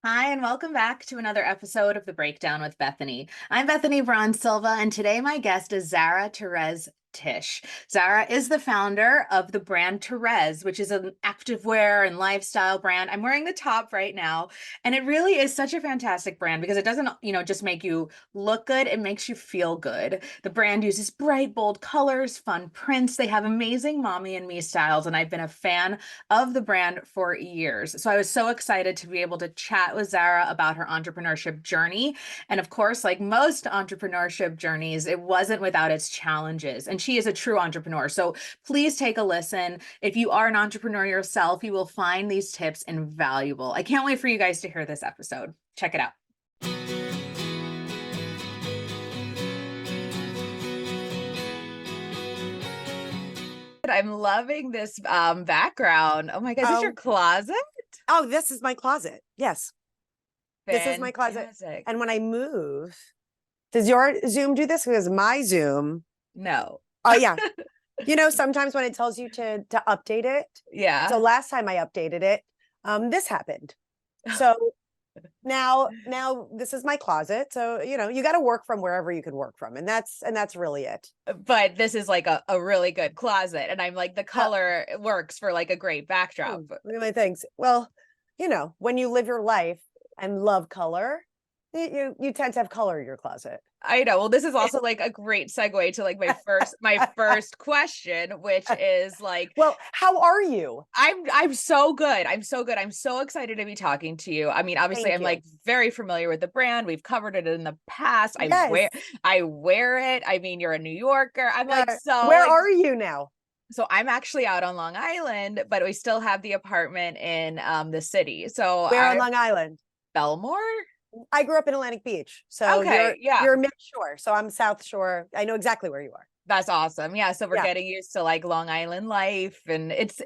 Hi, and welcome back to another episode of The Breakdown with Bethany. I'm Bethany Braun Silva, and today my guest is Zara Terez Tisch. Zara is the founder of the brand Terez, which is an activewear and lifestyle brand. I'm wearing the top right now, and it really is such a fantastic brand because it doesn't, just make you look good, it makes you feel good. The brand uses bright, bold colors, fun prints. They have amazing mommy and me styles, and I've been a fan of the brand for years. So I was so excited to be able to chat with Zara about her entrepreneurship journey. And of course, like most entrepreneurship journeys, it wasn't without its challenges. And she is a true entrepreneur. So please take a listen. If you are an entrepreneur yourself, you will find these tips invaluable. I can't wait for you guys to hear this episode. Check it out. I'm loving this background. Oh my God, is this your Oh, closet? oh, this is my closet. Yes, this is my closet. Fantastic. And when I move, does your Zoom do this? Because my Zoom, No. oh yeah. Sometimes when it tells you to update it. So Yeah. last time I updated it, this happened. So now this is my closet. So, you got to work from wherever you can work from. And that's really it. But this is like a really good closet. And I'm like, the Uh, color works for like a great backdrop. really thanks. Well, when you live your life and love color, you tend to have color in your closet. I know. Well, this is also like a great segue to like my first question, which is like, Well, how are you? I'm so good. I'm so good. I'm so excited to be talking to you. I mean, obviously Thank I'm you. like very familiar with the brand. We've covered it in the past. I Yes. wear I wear it. I mean, you're a New Yorker. I'm like so Where like are you now? so I'm actually out on Long Island, but we still have the apartment in the city. So Where on I Long Island? Belmore? I grew up in Atlantic Beach. So you're Okay, yeah. you're mid shore. So I'm South Shore. I know exactly where you are. That's awesome. Yeah, so we're Yeah. getting used to like Long Island life and it's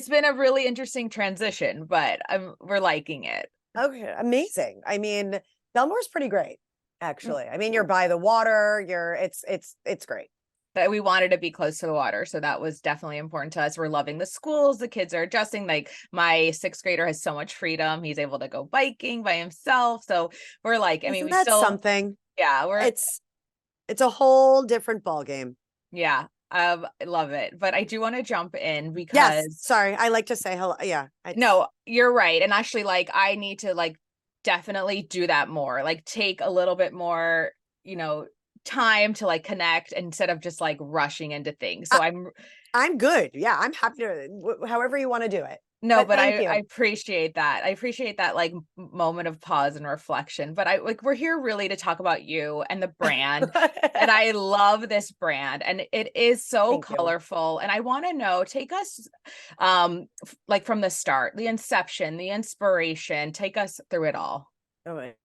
been a really interesting transition, but we're liking it. Okay. Amazing. I mean, Belmore's pretty great, Mm, actually. I mean, you're by the water. It's great. But we wanted to be close to the water, so that was definitely important to us. We're loving the schools, the kids are adjusting. Like my sixth grader has so much freedom. He's able to go biking by himself. So we're like, I mean, Isn't we that still, something? yeah, we're It's a whole different ball game. yeah, I love it. But I do want to jump in Yes. because Sorry. I like to say hello. Yeah. no, you're right. And actually, like, I need to like definitely do that more, like take a little bit more, you know, time to like connect instead of just like rushing into things. So I, I'm I'm good. Yeah. I'm happy to, however you want to do it. no, But but thank I you. appreciate that. I appreciate that like moment of pause and reflection. But I like we're here really to talk about you and the brand. And I love this brand and it is so Thank you. colorful. And I want to know, take us like from the start, the inception, the inspiration, take us through it all. All right.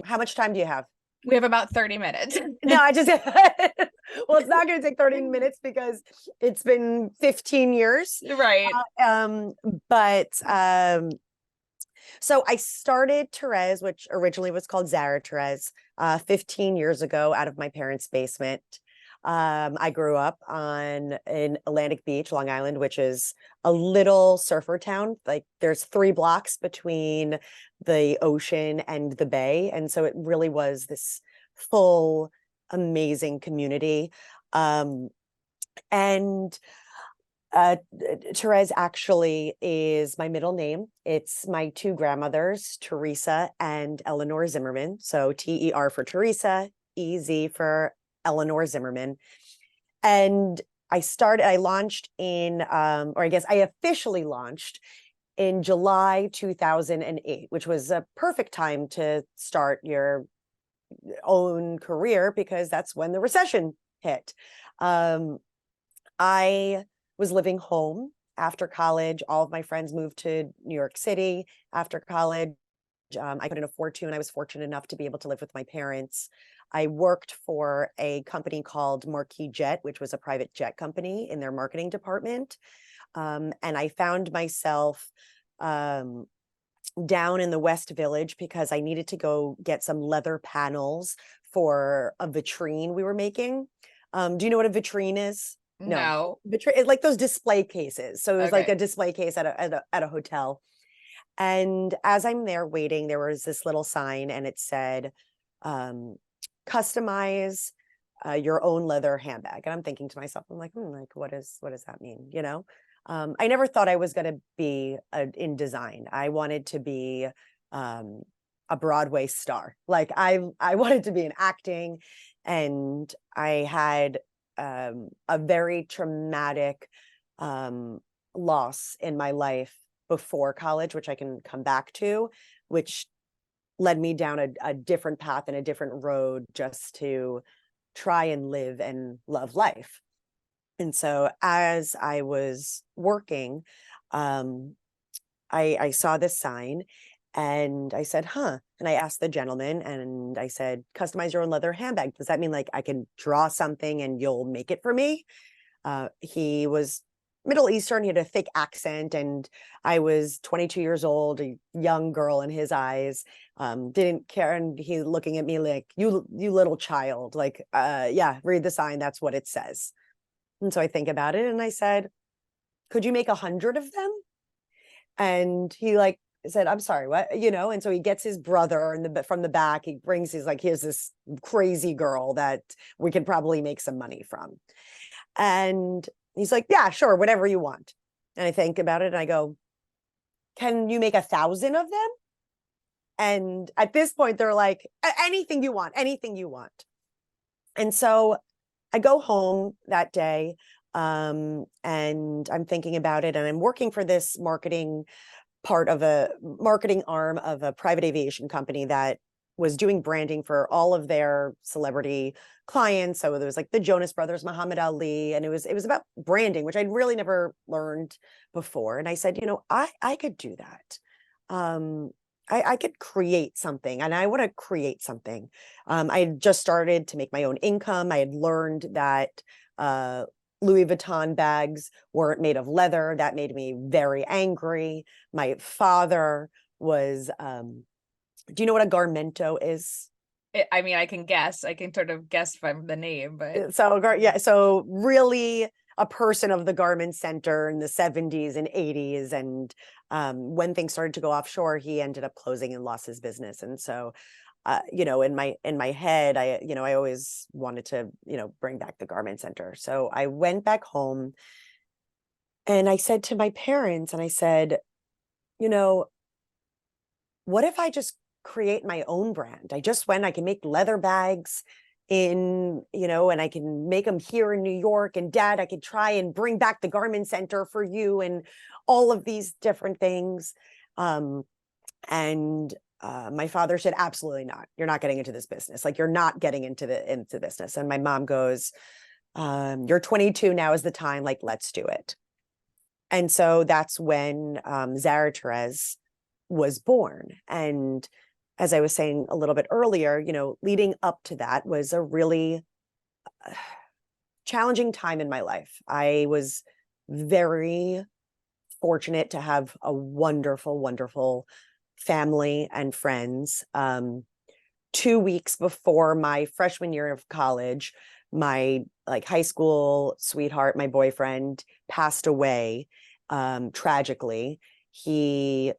How much time do you have? We have about 30 minutes. No, I just well, it's not going to take 30 minutes because it's been 15 years. Right. But so I started Terez, which originally was called Zara Terez, 15 years ago out of my parents' basement. I grew up in Atlantic Beach, Long Island, which is a little surfer town. Like there's 3 blocks between the ocean and the bay. And so it really was this full, amazing community. And Terez actually is my middle name. It's my 2 grandmothers, Teresa and Eleanor Zimmerman. So TER for Teresa, EZ for Eleanor Zimmerman. And I launched or I guess I officially launched in July 2008, which was a perfect time to start your own career because that's when the recession hit. I was living home after college. All of my friends moved to New York City after college. I couldn't afford to, and I was fortunate enough to be able to live with my parents. I worked for a company called Marquis Jet, which was a private jet company in their marketing department. And I found myself down in the West Village because I needed to go get some leather panels for a vitrine we were making. Do you know what a vitrine is? No, No. vitrine, like those display cases. So it was like Okay. a display case at a hotel. And as I'm there waiting, there was this little sign and it said, um, customize your own leather handbag. And I'm thinking to myself, I'm like, like, what does that mean? You know, I never thought I was going to be in design. I wanted to be um, a Broadway star. Like I wanted to be in acting, and I had a very traumatic loss in my life before college, which I can come back to, which led me down a different path and a different road just to try and live and love life. And so as I was working, um, I saw this sign and I said, huh. And I asked the gentleman and I said, customize your own leather handbag. Does that mean like I can draw something and you'll make it for me? He was Middle Eastern. He had a thick accent, and I was 22 years old, a young girl in his eyes. Didn't care, and he looking at me like, you little child, like, yeah, read the sign. That's what it says. And so I think about it, and I said, could you make 100 of them? And he like said, I'm sorry, what? You know, and so he gets his brother from the back. He brings his like, here's this crazy girl that we could probably make some money from. And he's like, yeah, sure, whatever you want. And I think about it and I go, can you make 1,000 of them? And at this point, they're like, anything you want, anything you want. And so I go home that day, and I'm thinking about it, and I'm working for this marketing arm of a private aviation company that was doing branding for all of their celebrity clients. So there was like the Jonas Brothers, Muhammad Ali, and it was about branding, which I'd really never learned before. And I said, you know, I could do that. I could create something, and I want to create something. I had just started to make my own income. I had learned that Louis Vuitton bags weren't made of leather. That made me very angry. My father was, do you know what a garmento is? I mean, I can guess. I can sort of guess from the name, but Yeah, so really a person of the garment center in the 70s and 80s. And when things started to go offshore, he ended up closing and lost his business. And so you know, in my head, I always wanted to, bring back the garment center. So I went back home and I said to my parents, and I said, you know, what if I just create my own brand? I can make leather bags and I can make them here in New York. And Dad, I could try and bring back the garment center for you and all of these different things. And my father said, absolutely not. You're not getting into this business. Like, you're not getting into business. And my mom goes, you're 22 now is the time. Like, let's do it. And so that's when Zara Terez was born. And as I was saying a little bit earlier, leading up to that was a really challenging time in my life. I was very fortunate to have a wonderful, wonderful family and friends. 2 weeks before my freshman year of college, my high school sweetheart, my boyfriend, passed away tragically. He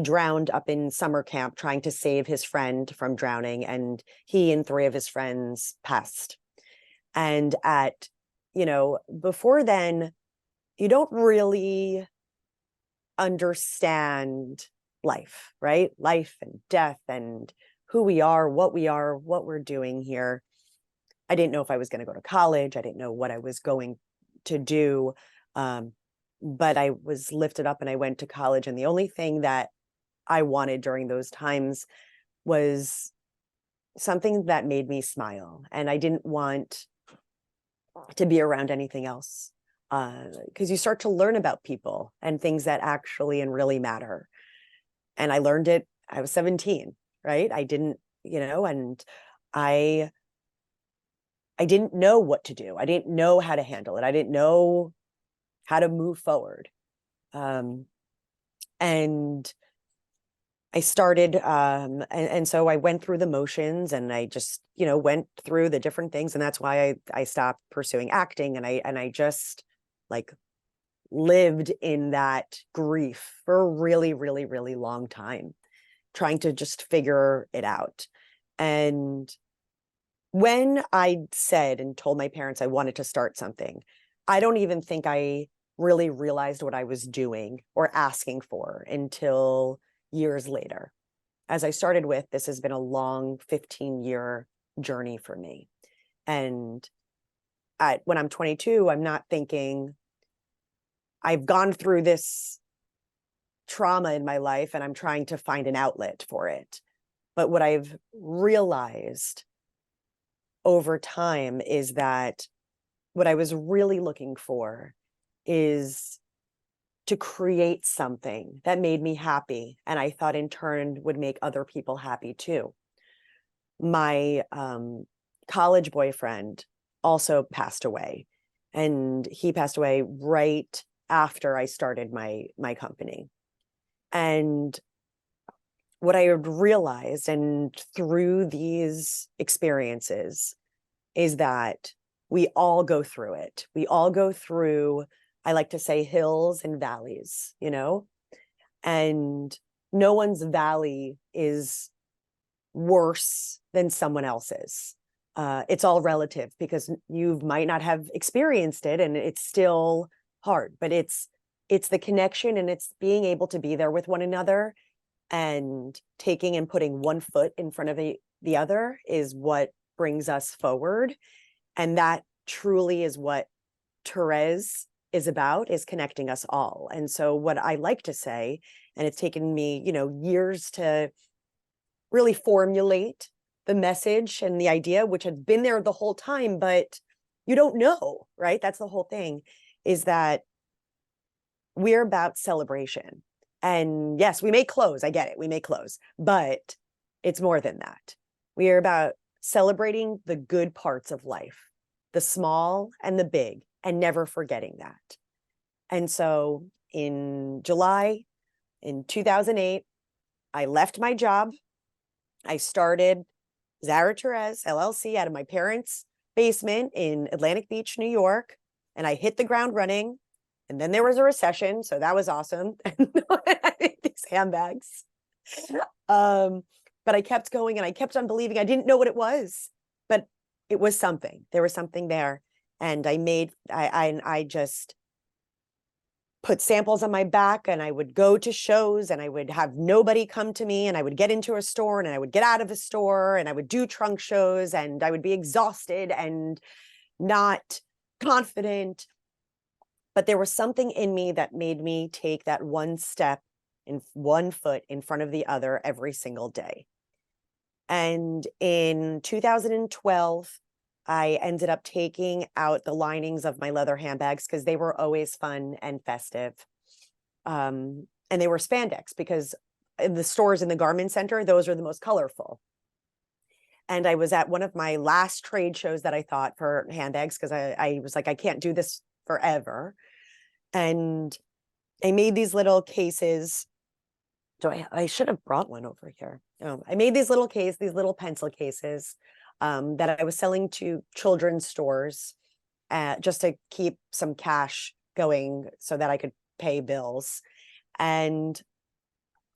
drowned up in summer camp trying to save his friend from drowning, and he and 3 of his friends passed. And before then, you don't really understand life, right? Life and death and who we are, what we're doing here. I didn't know if I was going to go to college. I didn't know what I was going to do. But I was lifted up and I went to college. And the only thing that I wanted during those times was something that made me smile. And I didn't want to be around anything else. Because you start to learn about people and things that actually and really matter. And I learned it. I was 17, right? I didn't, and I didn't know what to do. I didn't know how to handle it. I didn't know how to move forward. And I started, and so I went through the motions, and I just, went through the different things. And that's why I stopped pursuing acting. And I just lived in that grief for a really, really, really long time, trying to just figure it out. And when I said and told my parents I wanted to start something, I don't even think I really realized what I was doing or asking for until years later. As I started with, this has been a long 15-year journey for me. And when I'm 22, I'm not thinking I've gone through this trauma in my life and I'm trying to find an outlet for it. But what I've realized over time is that what I was really looking for is to create something that made me happy. And I thought in turn would make other people happy too. My college boyfriend also passed away, and he passed away right after I started my company. And what I had realized, and through these experiences, is that we all go through it. We all go through, I like to say, hills and valleys, you know, and no one's valley is worse than someone else's. It's all relative because you might not have experienced it and it's still hard, but it's the connection and it's being able to be there with one another and taking and putting one foot in front of the other is what brings us forward. And that truly is what Terez is about, is connecting us all. And so what I like to say, and it's taken me, years to really formulate the message and the idea, which had been there the whole time, but you don't know, right? That's the whole thing, is that we're about celebration. And yes, we make clothes. I get it. We make clothes, but it's more than that. We are about celebrating the good parts of life, the small and the big, and never forgetting that. And so in July, in 2008, I left my job. I started Zara Terez LLC out of my parents' basement in Atlantic Beach, New York, and I hit the ground running. And then there was a recession, so that was awesome. And I made these handbags. But I kept going and I kept on believing. I didn't know what it was, but it was something. There was something there. And I just put samples on my back and I would go to shows and I would have nobody come to me and I would get into a store and I would get out of a store and I would do trunk shows and I would be exhausted and not confident. But there was something in me that made me take that one step in one foot in front of the other every single day. And in 2012, I ended up taking out the linings of my leather handbags because they were always fun and festive. And they were spandex because in the stores in the garment center, those are the most colorful. And I was at one of my last trade shows that I thought for handbags because I was like, I can't do this forever. And I made these little cases. So I should have brought one over here. I made these little pencil cases that I was selling to children's stores just to keep some cash going so that I could pay bills. And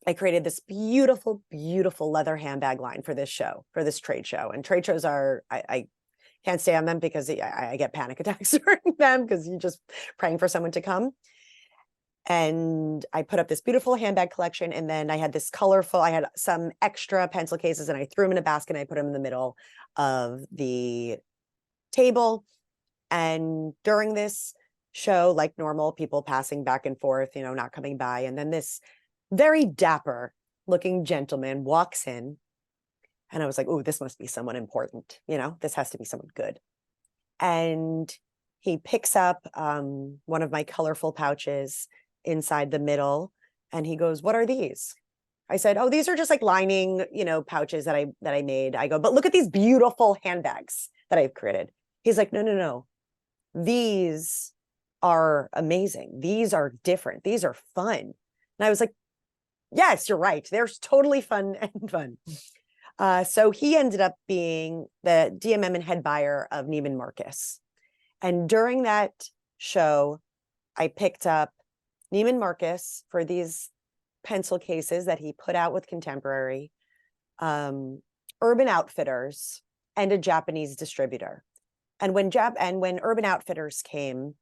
I created this beautiful, beautiful leather handbag line for this show, for this trade show. And trade shows are, I can't stand them because I get panic attacks during them because you're just praying for someone to come. And I put up this beautiful handbag collection. And then I had I had some extra pencil cases and I threw them in a basket and I put them in the middle of the table. And during this show, like normal, people passing back and forth, not coming by. And then this very dapper looking gentleman walks in. And I was like, oh, this must be someone important. This has to be someone good. And he picks up one of my colorful pouches inside the middle. And he goes, what are these? I said, oh, these are just like lining, pouches that I made. I go, but look at these beautiful handbags that I've created. He's like, no. These are amazing. These are different. These are fun. And I was like, yes, you're right. They're totally fun and fun. So he ended up being the DMM and head buyer of Neiman Marcus. And during that show, I picked up Neiman Marcus for these pencil cases that he put out with Contemporary, Urban Outfitters, and a Japanese distributor. And when Urban Outfitters came,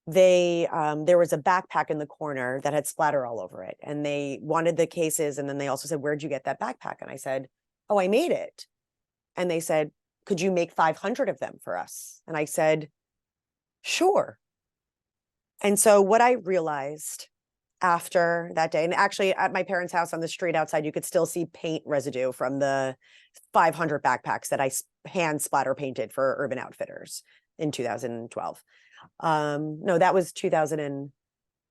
there was a backpack in the corner that had splatter all over it, and they wanted the cases. And then they also said, "Where'd you get that backpack?" And I said, "Oh, I made it." And they said, "Could you make 500 of them for us?" And I said, "Sure." And so what I realized after that day, and actually at my parents' house on the street outside, you could still see paint residue from the 500 backpacks that I hand splatter painted for Urban Outfitters in 2012. No, that was 2000 and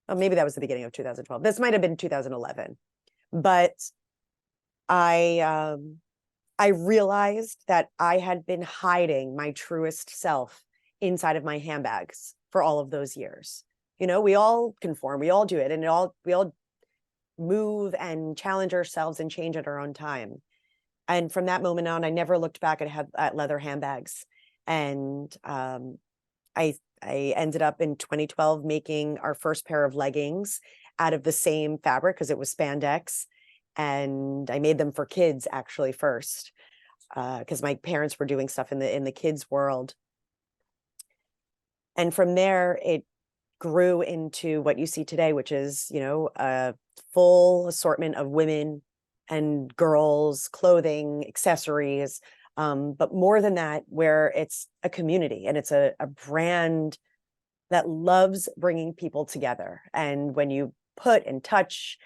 maybe that was the beginning of 2012. This might have been 2011. But I realized that I had been hiding my truest self inside of my handbags for all of those years. We all conform, we all do it, and we all move and challenge ourselves and change at our own time. And from that moment on, I never looked back at leather handbags. And I ended up in 2012 making our first pair of leggings out of the same fabric, because it was spandex. And I made them for kids actually first, because my parents were doing stuff in the kids world. And from there, it grew into what you see today, which is, a full assortment of women and girls clothing, accessories. But more than that, where it's a community and it's a brand that loves bringing people together. And when you put and touch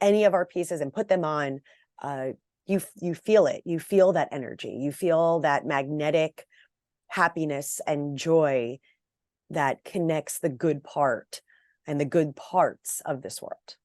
any of our pieces and put them on, you feel it. You feel that energy. You feel that magnetic happiness and joy that connects the good part and the good parts of this world.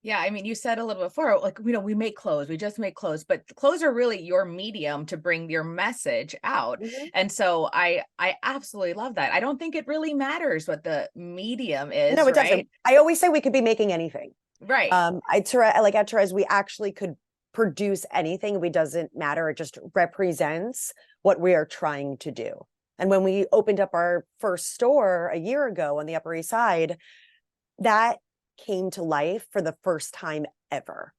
Yeah, I mean, you said a little before, like, we make clothes, we just make clothes, but clothes are really your medium to bring your message out. Mm-hmm. And so I absolutely love that. I don't think it really matters what the medium No, is, it doesn't. right? I always say we could be making anything. Right. At Terez, we actually could produce anything. It doesn't matter. It just represents what we are trying to do. And when we opened up our first store a year ago on the Upper East Side, that came to life for the first time ever.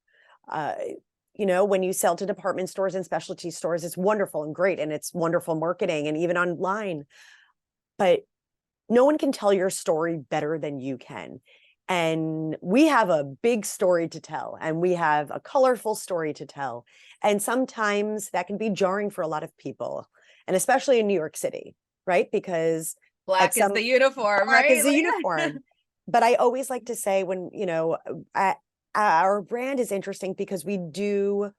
When you sell to department stores and specialty stores, it's wonderful and great, and it's wonderful marketing and even online. But no one can tell your story better than you can. And we have a big story to tell, and we have a colorful story to tell. And sometimes that can be jarring for a lot of people, and especially in New York City, right? Because Black is the uniform, black right? is the uniform. But I always like to say, when, our brand is interesting because we do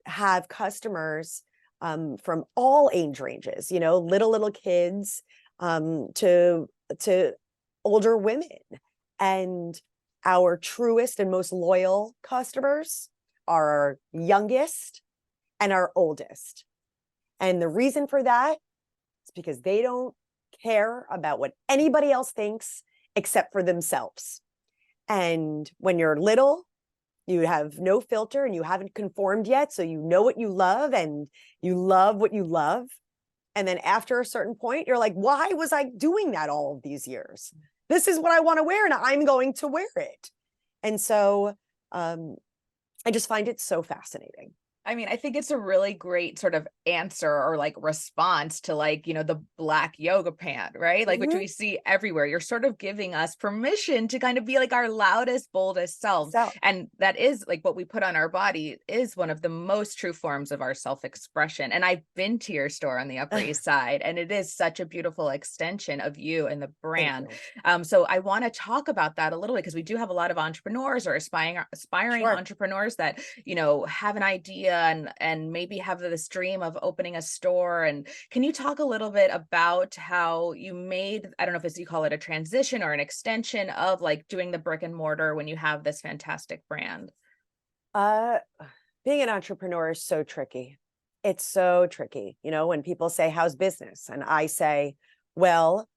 have customers from all age ranges, little kids to older women. And our truest and most loyal customers are our youngest and our oldest. And the reason for that is because they don't care about what anybody else thinks except for themselves. And when you're little, you have no filter and you haven't conformed yet. So you know what you love and you love what you love. And then after a certain point, you're like, why was I doing that all of these years? This is what I want to wear, and I'm going to wear it. And so I just find it so fascinating. I mean, I think it's a really great sort of answer or like response to the black yoga pant, right? Like, which we see everywhere. You're sort of giving us permission to kind of be like our loudest, boldest selves. And that is like what we put on our body is one of the most true forms of our self-expression. And I've been to your store on the Upper East Side, and it is such a beautiful extension of you and the brand. So I want to talk about that a little bit, because we do have a lot of entrepreneurs or aspiring entrepreneurs that, have an idea and maybe have this dream of opening a store. And can you talk a little bit about how you made, I don't know if you call it a transition or an extension of like doing the brick and mortar when you have this fantastic brand? Being an entrepreneur is so tricky. It's so tricky. When people say, how's business? And I say, well,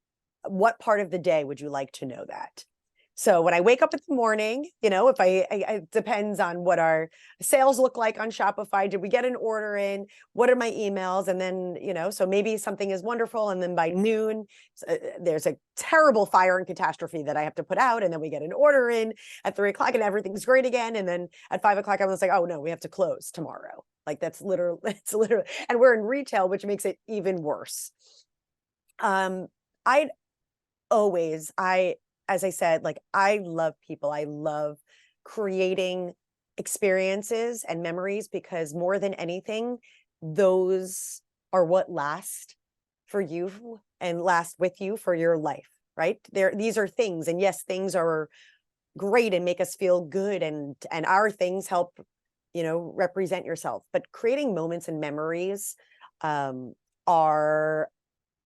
what part of the day would you like to know that? So when I wake up in the morning, if it depends on what our sales look like on Shopify. Did we get an order in? What are my emails? And then, so maybe something is wonderful. And then by noon, there's a terrible fire and catastrophe that I have to put out. And then we get an order in at 3 o'clock and everything's great again. And then at 5 o'clock, I was like, oh no, we have to close tomorrow. Like it's literally, and we're in retail, which makes it even worse. I'd always, as I said, like I love people. I love creating experiences and memories because more than anything, those are what last for you and last with you for your life, right? These are things, and yes, things are great and make us feel good, and our things help, represent yourself. But creating moments and memories are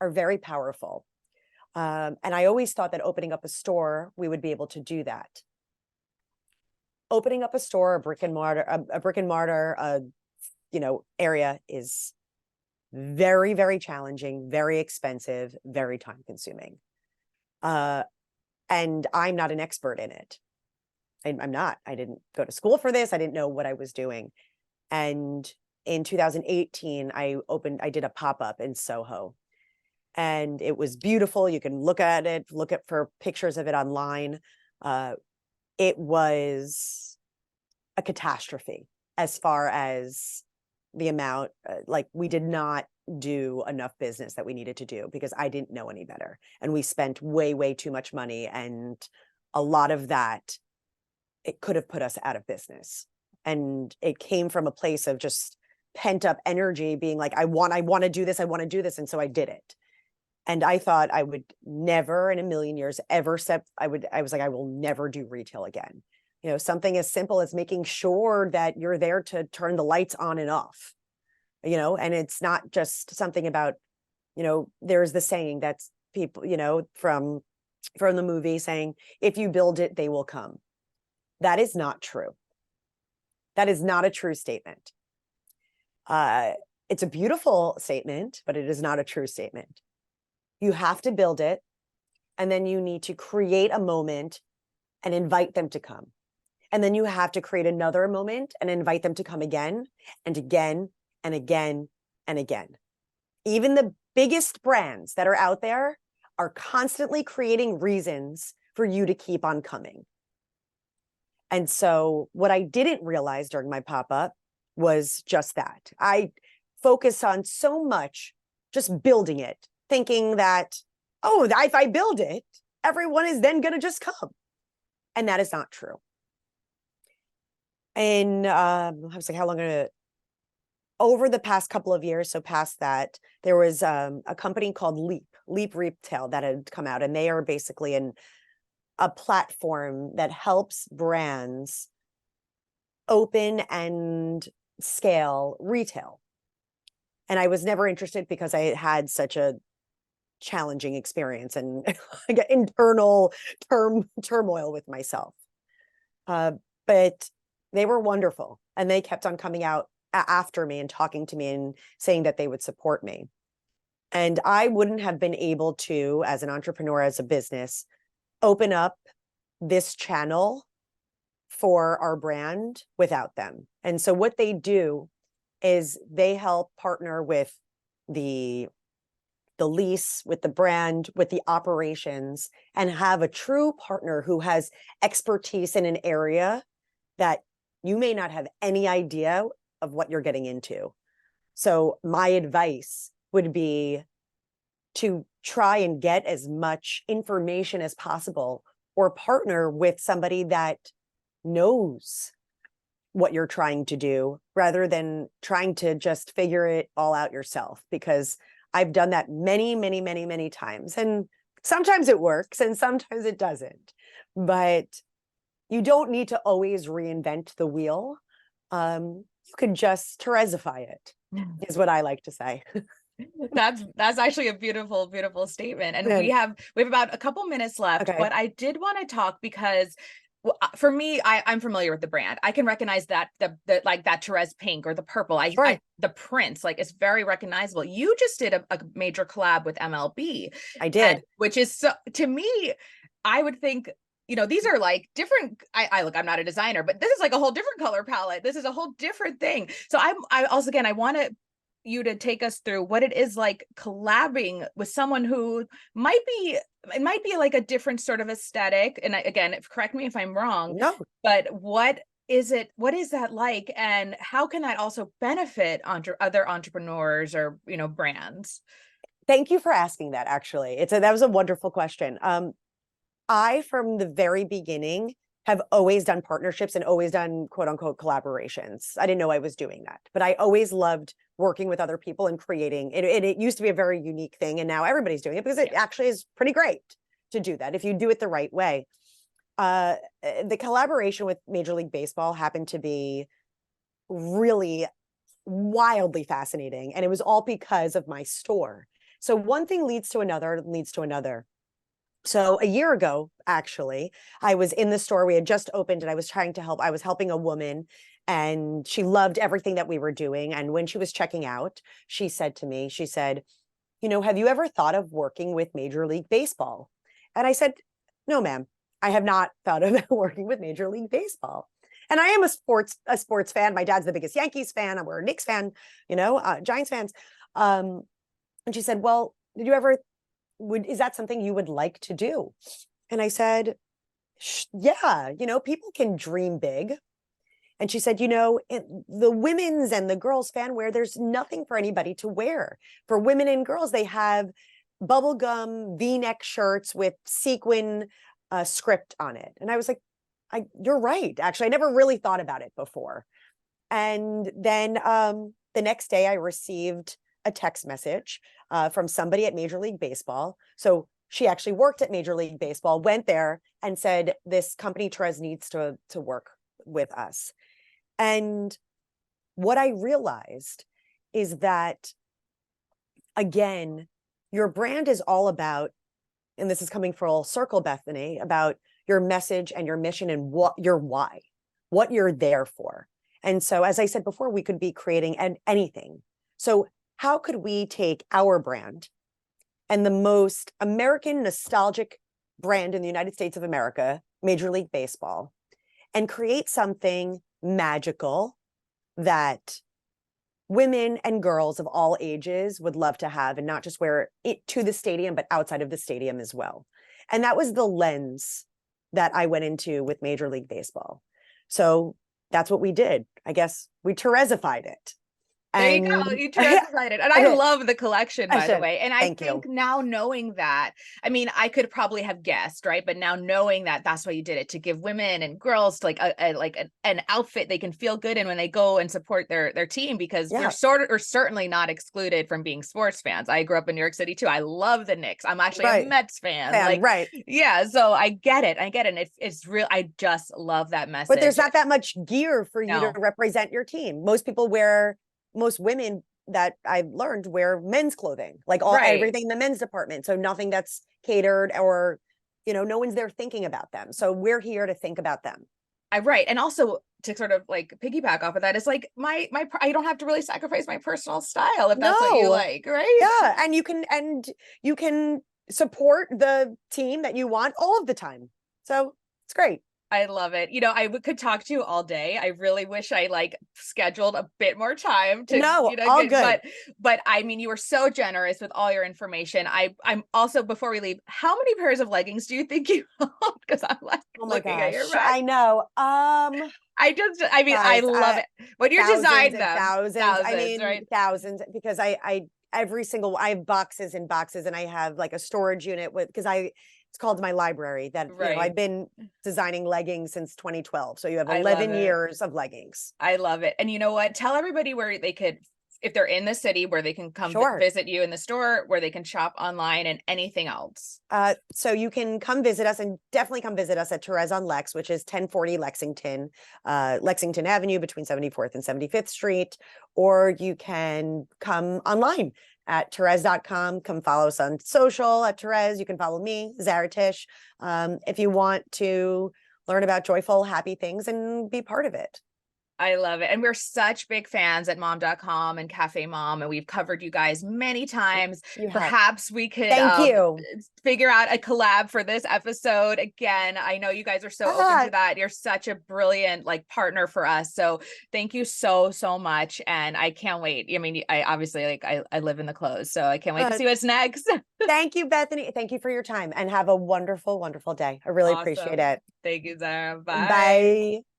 very powerful. And I always thought that opening up a store, we would be able to do that. Opening up a store, a brick and mortar, area is very, very challenging, very expensive, very time consuming. And I'm not an expert in it. I'm not. I didn't go to school for this. I didn't know what I was doing. And in 2018, I did a pop-up in Soho. And it was beautiful. You can look at it, for pictures of it online. It was a catastrophe as far as the amount, we did not do enough business that we needed to do because I didn't know any better. And we spent way, way too much money. And a lot of that, it could have put us out of business. And it came from a place of just pent up energy being like, I want to do this. I want to do this. And so I did it. And I thought I would never in a million years ever I was like, I will never do retail again. Something as simple as making sure that you're there to turn the lights on and off, and it's not just something about, there's the saying that's people, from the movie saying, if you build it, they will come. That is not true. That is not a true statement. It's a beautiful statement, but it is not a true statement. You have to build it, and then you need to create a moment and invite them to come. And then you have to create another moment and invite them to come again and again and again and again. Even the biggest brands that are out there are constantly creating reasons for you to keep on coming. And so what I didn't realize during my pop-up was just that. I focus on so much just building it, thinking that, oh, if I build it, everyone is then going to just come. And that is not true. And I was like, how long over the past couple of years, so past that, there was a company called Leap Retail that had come out, and they are basically a platform that helps brands open and scale retail. And I was never interested because I had such a challenging experience and internal turmoil with myself. But they were wonderful, and they kept on coming out after me and talking to me and saying that they would support me. And I wouldn't have been able to, as an entrepreneur, as a business, open up this channel for our brand without them. And so what they do is they help partner with the lease, with the brand, with the operations, and have a true partner who has expertise in an area that you may not have any idea of what you're getting into. So my advice would be to try and get as much information as possible, or partner with somebody that knows what you're trying to do rather than trying to just figure it all out yourself. Because I've done that many, many, many, many times. And sometimes it works and sometimes it doesn't. But you don't need to always reinvent the wheel. You could just Terezify it, is what I like to say. That's actually a beautiful, beautiful statement. And we have about a couple minutes left, but I did want to talk because for me, I'm familiar with the brand. I can recognize that the like that Terez pink or the purple. The prints, like, it's very recognizable. You just did a major collab with MLB. I did, which is, so to me, I would think these are like different. I look, I'm not a designer, but this is like a whole different color palette. This is a whole different thing. So I also, again, I want you to take us through what it is like collabing with someone who might be, it might be like a different sort of aesthetic. And again, correct me if I'm wrong, No, but what is that like, and how can that also benefit other entrepreneurs or brands? thank you for asking that. Actually, that was a wonderful question. I, from the very beginning, have always done partnerships and always done quote unquote collaborations. I didn't know I was doing that, but I always loved working with other people and creating it. It used to be a very unique thing, and now everybody's doing it because it actually is pretty great to do that if you do it the right way. The collaboration with Major League Baseball happened to be really wildly fascinating, and it was all because of my store. So one thing leads to another, leads to another. So a year ago, actually, I was in the store. We had just opened and I was trying to help. I was helping a woman and she loved everything that we were doing. And when she was checking out, she said to me, she said, have you ever thought of working with Major League Baseball? And I said, no, ma'am, I have not thought of working with Major League Baseball. And I am a sports fan. My dad's the biggest Yankees fan. We're a Knicks fan, Giants fans. And she said, well, did you ever is that something you would like to do? And I said, yeah, people can dream big. And she said, the women's and the girls' fan wear, there's nothing for anybody to wear. For women and girls, they have bubblegum V-neck shirts with sequin script on it. And I was like, you're right. Actually, I never really thought about it before. And then the next day I received a text message from somebody at Major League Baseball. So she actually worked at Major League Baseball, went there and said, this company Terez needs to work with us. And what I realized is that, again, your brand is all about, and this is coming full circle, Bethany, about your message and your mission and what your why, what you're there for. And so, as I said before, we could be creating anything. So how could we take our brand and the most American nostalgic brand in the United States of America, Major League Baseball, and create something magical that women and girls of all ages would love to have, and not just wear it to the stadium, but outside of the stadium as well. And that was the lens that I went into with Major League Baseball. So that's what we did. I guess we Terezified it. There you go. You translated it. And I love the collection, by the way. And I think now knowing that, I mean, I could probably have guessed, right? But now knowing that that's why you did it, to give women and girls like an outfit they can feel good in when they go and support their team, because we're certainly not excluded from being sports fans. I grew up in New York City too. I love the Knicks. I'm actually a Mets fan. Right. Yeah. So I get it. And it's real. I just love that message. But there's not that much gear for you to represent your team. Most women that I've learned wear men's clothing, like everything in the men's department. So nothing that's catered, or, no one's there thinking about them. So we're here to think about them. Right. And also to sort of like piggyback off of that, is like my I don't have to really sacrifice my personal style if that's what you like, right? Yeah. And you can support the team that you want all of the time. So it's great. I love it. I could talk to you all day. I really wish I scheduled a bit more time to, all good. But I mean, you were so generous with all your information. I'm also, before we leave, how many pairs of leggings do you think you own? Because I'm oh my gosh, I know. I love it. When you're designed them, thousands, right? Thousands, because I have boxes and boxes, and I have like a storage unit because it's called my library that, I've been designing leggings since 2012. So you have 11 years of leggings. I love it. And you know what? Tell everybody where they could, if they're in the city, where they can come visit you in the store, where they can shop online, and anything else. So you can come visit us, and definitely come visit us at Terez on Lex, which is 1040 Lexington Avenue, between 74th and 75th Street. Or you can come online at Terez.com. Come follow us on social at Terez. You can follow me, Zara Tisch, if you want to learn about joyful, happy things and be part of it. I love it. And we're such big fans at mom.com and Cafe Mom, and we've covered you guys many times. You have. Perhaps we could Thank you. figure out a collab for this episode. Again, I know you guys are so open to that. You're such a brilliant like partner for us. So thank you so, so much. And I can't wait. I mean, I obviously like I live in the clothes, so I can't wait to see what's next. Thank you, Bethany. Thank you for your time and have a wonderful, wonderful day. I really appreciate Awesome. it. Thank you, Zara. Bye. Bye.